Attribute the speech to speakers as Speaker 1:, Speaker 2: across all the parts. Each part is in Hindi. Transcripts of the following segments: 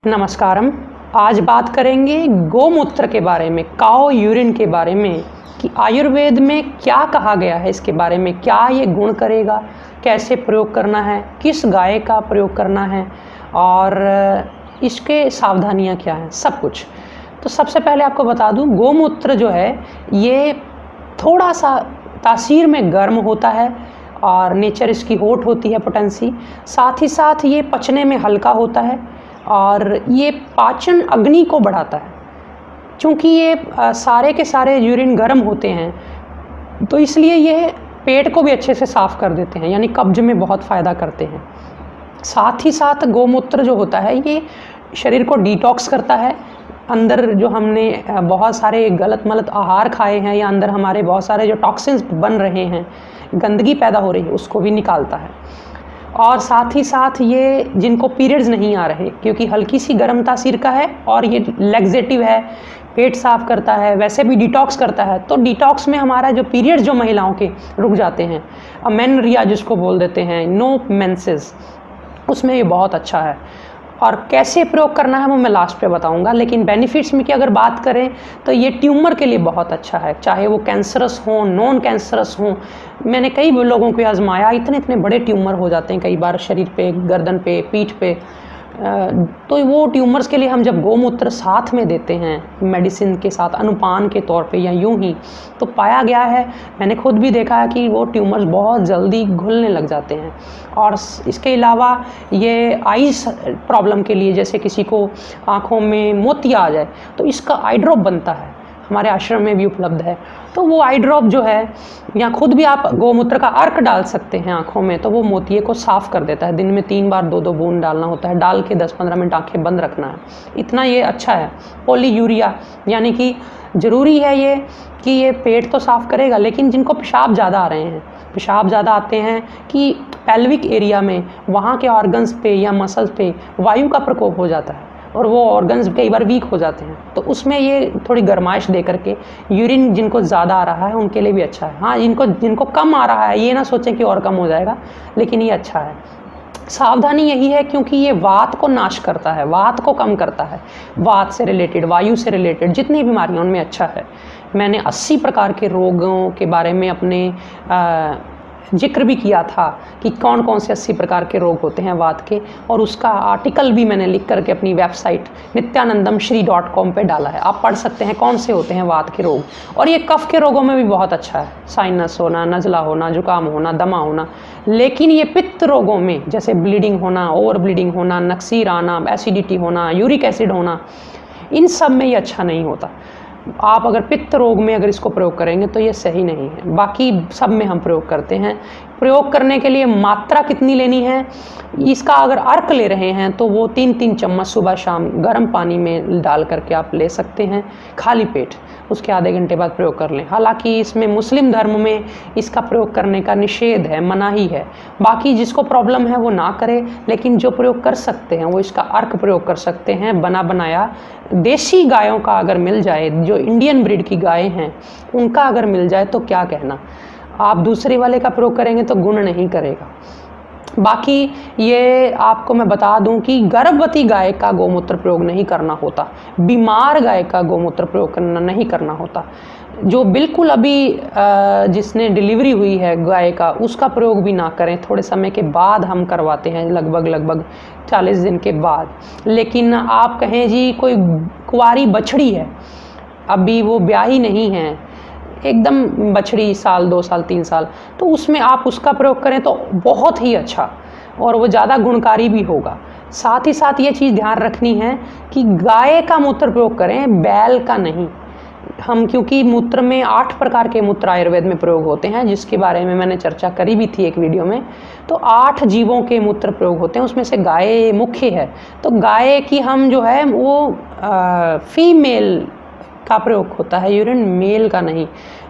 Speaker 1: नमस्कारम। आज बात करेंगे गोमूत्र के बारे में, काऊ यूरिन के बारे में, कि आयुर्वेद में क्या कहा गया है इसके बारे में, क्या ये गुण करेगा, कैसे प्रयोग करना है, किस गाय का प्रयोग करना है और इसके सावधानियां क्या हैं, सब कुछ। तो सबसे पहले आपको बता दूं, गोमूत्र जो है ये थोड़ा सा तासीर में गर्म होता है और नेचर इसकी होट होती है, पोटेंसी। साथ ही साथ ये पचने में हल्का होता है और ये पाचन अग्नि को बढ़ाता है। चूँकि ये सारे के सारे यूरिन गर्म होते हैं तो इसलिए ये पेट को भी अच्छे से साफ़ कर देते हैं, यानी कब्ज में बहुत फ़ायदा करते हैं। साथ ही साथ गोमूत्र जो होता है ये शरीर को डिटॉक्स करता है। अंदर जो हमने बहुत सारे गलत मलत आहार खाए हैं या अंदर हमारे बहुत सारे जो टॉक्सिन्स बन रहे हैं, गंदगी पैदा हो रही है, उसको भी निकालता है। और साथ ही साथ ये जिनको पीरियड्स नहीं आ रहे, क्योंकि हल्की सी गर्म तासीर का है और ये लैक्सेटिव है, पेट साफ़ करता है, वैसे भी डिटॉक्स करता है। तो डिटॉक्स में हमारा जो पीरियड्स जो महिलाओं के रुक जाते हैं, अमेनरिया जिसको बोल देते हैं, नो मेंसेस, उसमें ये बहुत अच्छा है। और कैसे प्रयोग करना है वो मैं लास्ट पे बताऊंगा। लेकिन बेनिफिट्स में की अगर बात करें तो ये ट्यूमर के लिए बहुत अच्छा है, चाहे वो कैंसरस हो, नॉन कैंसरस हो। मैंने कई लोगों को आजमाया, इतने इतने बड़े ट्यूमर हो जाते हैं कई बार शरीर पे, गर्दन पे, पीठ पे। तो वो ट्यूमर्स के लिए हम जब गोमूत्र साथ में देते हैं मेडिसिन के साथ, अनुपान के तौर पे या यूं ही, तो पाया गया है, मैंने खुद भी देखा है कि वो ट्यूमर्स बहुत जल्दी घुलने लग जाते हैं। और इसके अलावा ये आइस प्रॉब्लम के लिए, जैसे किसी को आँखों में मोतिया आ जाए तो इसका आई ड्रॉप बनता है, हमारे आश्रम में भी उपलब्ध है। तो वो आई ड्रॉप जो है, या खुद भी आप गोमूत्र का अर्क डाल सकते हैं आँखों में, तो वो मोतिये को साफ़ कर देता है। दिन में 3 बार 2-2 बूंद डालना होता है, डाल के 10-15 मिनट आँखें बंद रखना है, इतना ये अच्छा है। पॉलीयूरिया, यानी कि ज़रूरी है ये कि ये पेट तो साफ़ करेगा, लेकिन जिनको पेशाब ज़्यादा आ रहे हैं, पेशाब ज़्यादा आते हैं कि पेल्विक एरिया में, वहाँ के ऑर्गन्स पे या मसल्स पे वायु का प्रकोप हो जाता है और वो ऑर्गन्स कई बार वीक हो जाते हैं, तो उसमें ये थोड़ी गर्माइश दे करके यूरिन जिनको ज़्यादा आ रहा है उनके लिए भी अच्छा है। हाँ, जिनको कम आ रहा है ये ना सोचें कि और कम हो जाएगा, लेकिन ये अच्छा है। सावधानी यही है क्योंकि ये वात को नाश करता है, वात को कम करता है, वात से रिलेटेड, वायु से रिलेटेड जितनी बीमारियाँ उनमें अच्छा है। मैंने 80 प्रकार के रोगों के बारे में अपने जिक्र भी किया था कि कौन कौन से 80 प्रकार के रोग होते हैं वात के, और उसका आर्टिकल भी मैंने लिख करके अपनी वेबसाइट nityanandamshri.com पे डाला है। आप पढ़ सकते हैं कौन से होते हैं वात के रोग। और ये कफ के रोगों में भी बहुत अच्छा है, साइनस होना, नज़ला होना, जुकाम होना, दमा होना। लेकिन ये पित्त रोगों में, जैसे ब्लीडिंग होना, ओवर ब्लीडिंग होना, नक्सीर आना, एसिडिटी होना, यूरिक एसिड होना, इन सब में ये अच्छा नहीं होता। आप अगर पित्त रोग में अगर इसको प्रयोग करेंगे तो ये सही नहीं है। बाकी सब में हम प्रयोग करते हैं। प्रयोग करने के लिए मात्रा कितनी लेनी है, इसका अगर अर्क ले रहे हैं तो वो 3-3 चम्मच सुबह शाम गर्म पानी में डाल करके आप ले सकते हैं, खाली पेट। उसके आधे घंटे बाद प्रयोग कर लें। हालांकि इसमें मुस्लिम धर्म में इसका प्रयोग करने का निषेध है, मनाही है। बाकी जिसको प्रॉब्लम है वो ना करे, लेकिन जो प्रयोग कर सकते हैं वो इसका अर्क प्रयोग कर सकते हैं। बना बनाया देसी गायों का अगर मिल जाए, जो इंडियन ब्रीड की गायें हैं उनका अगर मिल जाए तो क्या कहना। आप दूसरे वाले का प्रयोग करेंगे तो गुण नहीं करेगा। बाकी ये आपको मैं बता दूं कि गर्भवती गाय का गोमूत्र प्रयोग नहीं करना होता, बीमार गाय का गोमूत्र प्रयोग नहीं करना होता। जो बिल्कुल अभी जिसने डिलीवरी हुई है गाय का, उसका प्रयोग भी ना करें। थोड़े समय के बाद हम करवाते हैं, लगभग 40 दिन के बाद। लेकिन आप कहें जी कोई कुंवारी बछड़ी है, अभी वो ब्याही नहीं है, एकदम बछड़ी, साल 2 साल 3 साल, तो उसमें आप उसका प्रयोग करें तो बहुत ही अच्छा, और वो ज़्यादा गुणकारी भी होगा। साथ ही साथ ये चीज़ ध्यान रखनी है कि गाय का मूत्र प्रयोग करें, बैल का नहीं। हम क्योंकि मूत्र में 8 प्रकार के मूत्र आयुर्वेद में प्रयोग होते हैं, जिसके बारे में मैंने चर्चा करी भी थी एक वीडियो में। तो 8 जीवों के मूत्र प्रयोग होते हैं, उसमें से गाय मुख्य है। तो गाय की हम जो है वो फीमेल का प्रयोग होता है यूरिन, मेल का नहीं।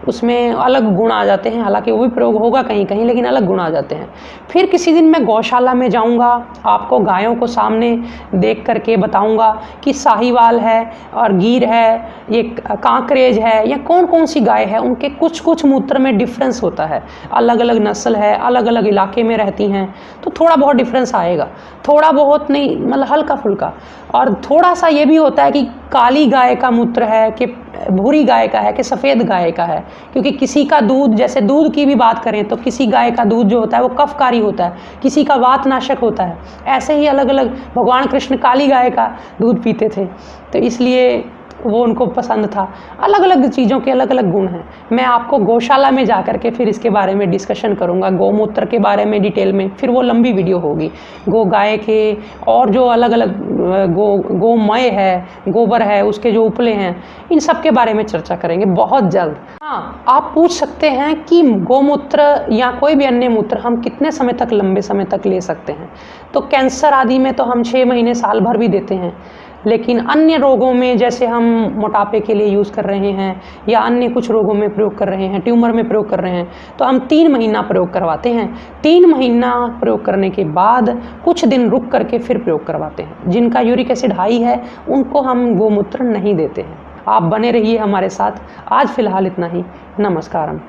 Speaker 1: उसमें अलग गुण आ जाते हैं, हालांकि वो भी प्रयोग होगा कहीं कहीं, लेकिन अलग गुण आ जाते हैं। फिर किसी दिन मैं गौशाला में जाऊंगा, आपको गायों को सामने देख करके बताऊंगा कि साहीवाल है और गीर है, ये कांकरेज है, या कौन कौन सी गाय है, उनके कुछ कुछ मूत्र में डिफरेंस होता है, अलग अलग नस्ल है, अलग अलग इलाके में रहती हैं, तो थोड़ा बहुत डिफरेंस आएगा, थोड़ा बहुत नहीं, मतलब हल्का फुल्का। और थोड़ा सा ये भी होता है कि काली गाय का मूत्र है कि भूरी गाय का है कि सफ़ेद गाय का है, क्योंकि किसी का दूध, जैसे दूध की भी बात करें तो किसी गाय का दूध जो होता है वो कफकारी होता है, किसी का वातनाशक होता है। ऐसे ही अलग अलग भगवान कृष्ण काली गाय का दूध पीते थे, तो इसलिए वो उनको पसंद था। अलग अलग चीज़ों के अलग अलग गुण हैं। मैं आपको गौशाला में जा कर के फिर इसके बारे में डिस्कशन करूँगा, गौमूत्र के बारे में डिटेल में, फिर वो लंबी वीडियो होगी। गौ गाय के और जो अलग अलग गोमय है, गोबर है, उसके जो उपले हैं, इन सब के बारे में चर्चा करेंगे बहुत जल्द। हाँ, आप पूछ सकते हैं कि गौमूत्र या कोई भी अन्य मूत्र हम कितने समय तक, लंबे समय तक ले सकते हैं। तो कैंसर आदि में तो हम 6 महीने साल भर भी देते हैं, लेकिन अन्य रोगों में, जैसे हम मोटापे के लिए यूज़ कर रहे हैं या अन्य कुछ रोगों में प्रयोग कर रहे हैं, ट्यूमर में प्रयोग कर रहे हैं, तो हम 3 महीना प्रयोग करवाते हैं। 3 महीना प्रयोग करने के बाद कुछ दिन रुक करके फिर प्रयोग करवाते हैं। जिनका यूरिक एसिड हाई है उनको हम गोमूत्र नहीं देते हैं। आप बने रहिए हमारे साथ। आज फ़िलहाल इतना ही। नमस्कारम।